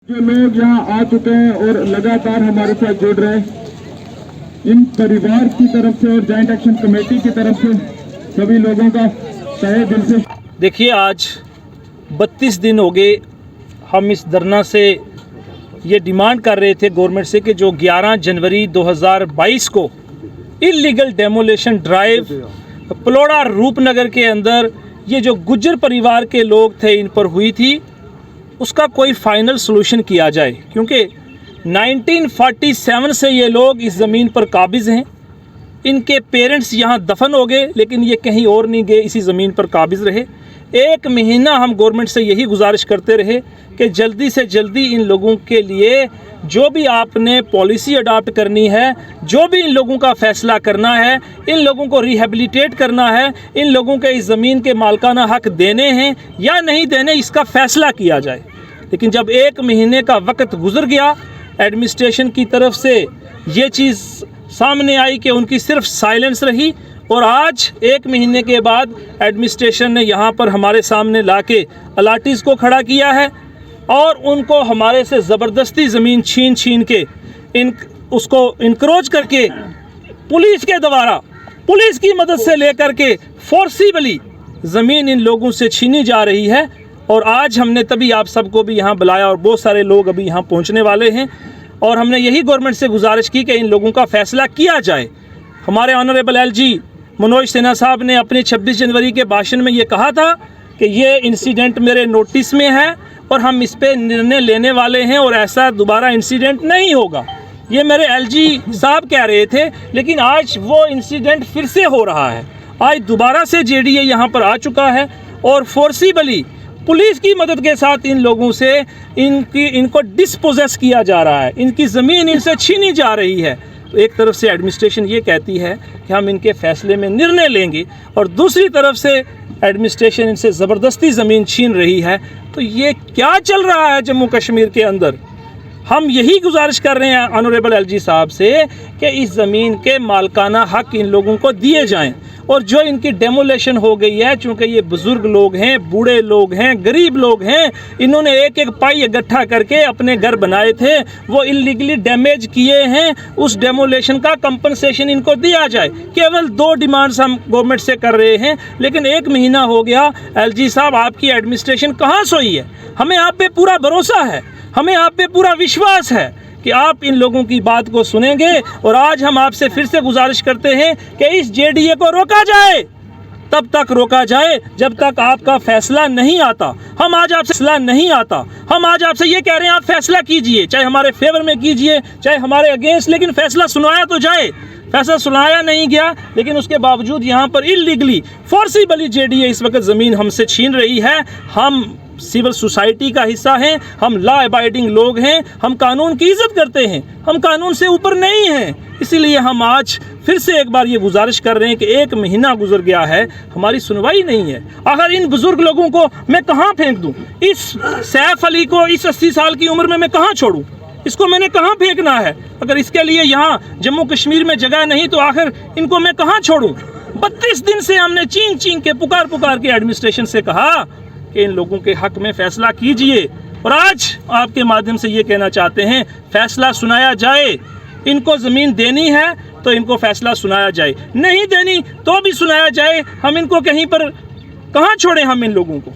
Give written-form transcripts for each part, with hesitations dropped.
जो लोग यहाँ आ चुके हैं और लगातार हमारे साथ जुड़ रहे हैं, इन परिवार की तरफ से और जॉइंट एक्शन कमेटी की तरफ से सभी लोगों का तहे दिल से। देखिए, आज 32 दिन हो गए हम इस धरना से ये डिमांड कर रहे थे गवर्नमेंट से कि जो 11 जनवरी 2022 को illegal demolition drive Paloura Rupnagar के अंदर ये जो गुज्जर परिवार के लोग थे इन पर हुई थी, उसका कोई फाइनल सलूशन किया जाए। क्योंकि 1947 से ये लोग इस ज़मीन पर काबिज़ हैं। इनके पेरेंट्स यहाँ दफन हो गए, लेकिन ये कहीं और नहीं गए, इसी ज़मीन पर काबिज़ रहे। 1 महीना हम गवर्नमेंट से यही गुजारिश करते रहे कि जल्दी से जल्दी इन लोगों के लिए जो भी आपने पॉलिसी अडॉप्ट करनी है, जो भी इन लोगों का फ़ैसला करना है, इन लोगों को रिहेबिलिटेट करना है, इन लोगों के इस ज़मीन के मालिकाना हक़ देने हैं या नहीं देने, इसका फ़ैसला किया जाए। लेकिन जब 1 महीने का वक्त गुजर गया, एडमिनिस्ट्रेशन की तरफ से ये चीज़ सामने आई कि उनकी सिर्फ साइलेंस रही, और आज 1 महीने के बाद एडमिनिस्ट्रेशन ने यहाँ पर हमारे सामने लाके अलाटीज़ को खड़ा किया है और उनको हमारे से ज़बरदस्ती ज़मीन छीन के उसको इनक्रोच करके पुलिस के द्वारा, पुलिस की मदद से लेकर के फोर्सिबली ज़मीन इन लोगों से छीनी जा रही है। और आज हमने तभी आप सबको भी यहाँ बुलाया और बहुत सारे लोग अभी यहाँ पहुँचने वाले हैं, और हमने यही गवर्नमेंट से गुजारिश की कि इन लोगों का फ़ैसला किया जाए। हमारे ऑनरेबल LG मनोज सिन्हा साहब ने अपने 26 जनवरी के भाषण में ये कहा था कि ये इंसिडेंट मेरे नोटिस में है और हम इस पे निर्णय लेने वाले हैं और ऐसा दोबारा इंसिडेंट नहीं होगा। ये मेरे LG साहब कह रहे थे, लेकिन आज वो इंसिडेंट फिर से हो रहा है। आज दोबारा से JDA यहाँ पर आ चुका है और फोर्सिबली पुलिस की मदद के साथ इन लोगों से इनको डिस्पोजेस किया जा रहा है, इनकी ज़मीन इनसे छीनी जा रही है। तो एक तरफ से एडमिनिस्ट्रेशन ये कहती है कि हम इनके फ़ैसले में निर्णय लेंगे, और दूसरी तरफ से एडमिनिस्ट्रेशन इनसे ज़बरदस्ती ज़मीन छीन रही है। तो ये क्या चल रहा है जम्मू कश्मीर के अंदर? हम यही गुजारिश कर रहे हैं ऑनरेबल LG साहब से कि इस ज़मीन के मालिकाना हक़ इन लोगों को दिए जाएं, और जो इनकी डेमोलेशन हो गई है, चूँकि ये बुज़ुर्ग लोग हैं, बूढ़े लोग हैं, गरीब लोग हैं, इन्होंने एक पाई इकट्ठा करके अपने घर बनाए थे, वो इलीगली डैमेज किए हैं, उस डेमोलेशन का कंपनसेशन इनको दिया जाए। केवल 2 डिमांड्स हम गवर्नमेंट से कर रहे हैं, लेकिन 1 महीना हो गया। LG साहब, आपकी एडमिनिस्ट्रेशन कहाँ सोई है? हमें आप पे पूरा भरोसा है, हमें आप पे पूरा विश्वास है कि आप इन लोगों की बात को सुनेंगे। और आज हम आपसे फिर से गुजारिश करते हैं कि इस JDA को रोका जाए, तब तक रोका जाए जब तक आपका फैसला नहीं आता। हम आज आपसे फैसला नहीं आता, हम आज आपसे ये कह रहे हैं आप फैसला कीजिए, चाहे हमारे फेवर में कीजिए, चाहे हमारे अगेंस्ट, लेकिन फैसला सुनाया तो जाए। फैसला सुनाया नहीं गया, लेकिन उसके बावजूद यहाँ पर इलीगली फोर्सिबली JDA इस वक्त ज़मीन हमसे छीन रही है। हम सिविल सोसाइटी का हिस्सा हैं, हम लॉ अबाइडिंग लोग हैं, हम कानून की इज़्ज़त करते हैं, हम कानून से ऊपर नहीं हैं। इसीलिए हम आज फिर से एक बार ये गुजारिश कर रहे हैं कि 1 महीना गुजर गया है, हमारी सुनवाई नहीं है। अगर इन बुज़ुर्ग लोगों को मैं कहाँ फेंक दूँ? इस सैफ अली को इस 80 साल की उम्र में मैं कहाँ छोड़ूँ? इसको मैंने कहाँ फेंकना है? अगर इसके लिए यहाँ जम्मू कश्मीर में जगह नहीं तो आखिर इनको मैं कहाँ छोड़ूँ? 32 दिन से हमने चीन के पुकार के एडमिनिस्ट्रेशन से कहा कि इन लोगों के हक़ में फ़ैसला कीजिए, और आज आपके माध्यम से ये कहना चाहते हैं फ़ैसला सुनाया जाए। इनको ज़मीन देनी है तो इनको फ़ैसला सुनाया जाए, नहीं देनी तो भी सुनाया जाए। हम इनको कहीं पर कहाँ छोड़ें? हम इन लोगों को,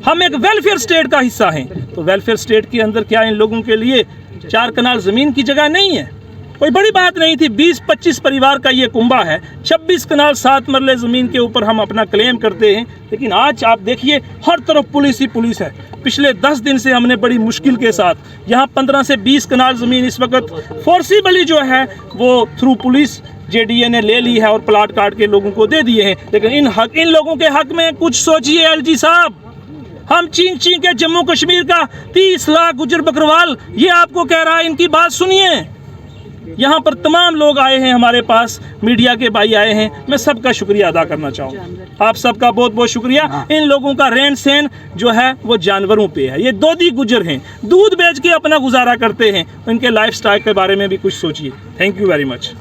हम एक वेलफेयर स्टेट का हिस्सा हैं, तो वेलफेयर स्टेट के अंदर क्या इन लोगों के लिए 4 कनाल ज़मीन की जगह नहीं है? कोई बड़ी बात नहीं थी। 20-25 परिवार का ये कुंबा है, 26 कनाल 7 मरले ज़मीन के ऊपर हम अपना क्लेम करते हैं। लेकिन आज आप देखिए, हर तरफ पुलिस ही पुलिस है। पिछले 10 दिन से हमने बड़ी मुश्किल के साथ यहाँ 15 से 20 कनाल ज़मीन इस वक्त फोर्सिबली जो है वो थ्रू पुलिस JDA ने ले ली है और प्लाट काट के लोगों को दे दिए हैं। लेकिन इन लोगों के हक़ में कुछ सोचिए LG साहब। हम चीन के जम्मू कश्मीर का 30 लाख गुजर बकरवाल ये आपको कह रहा है, इनकी बात सुनिए। यहाँ पर तमाम लोग आए हैं, हमारे पास मीडिया के भाई आए हैं, मैं सबका शुक्रिया अदा करना चाहूँगा। आप सबका बहुत बहुत शुक्रिया। इन लोगों का रहन सहन जो है वो जानवरों पे है। ये दोधी गुजर हैं, दूध बेच के अपना गुजारा करते हैं। इनके लाइफ स्टाइल के बारे में भी कुछ सोचिए। Thank you very much.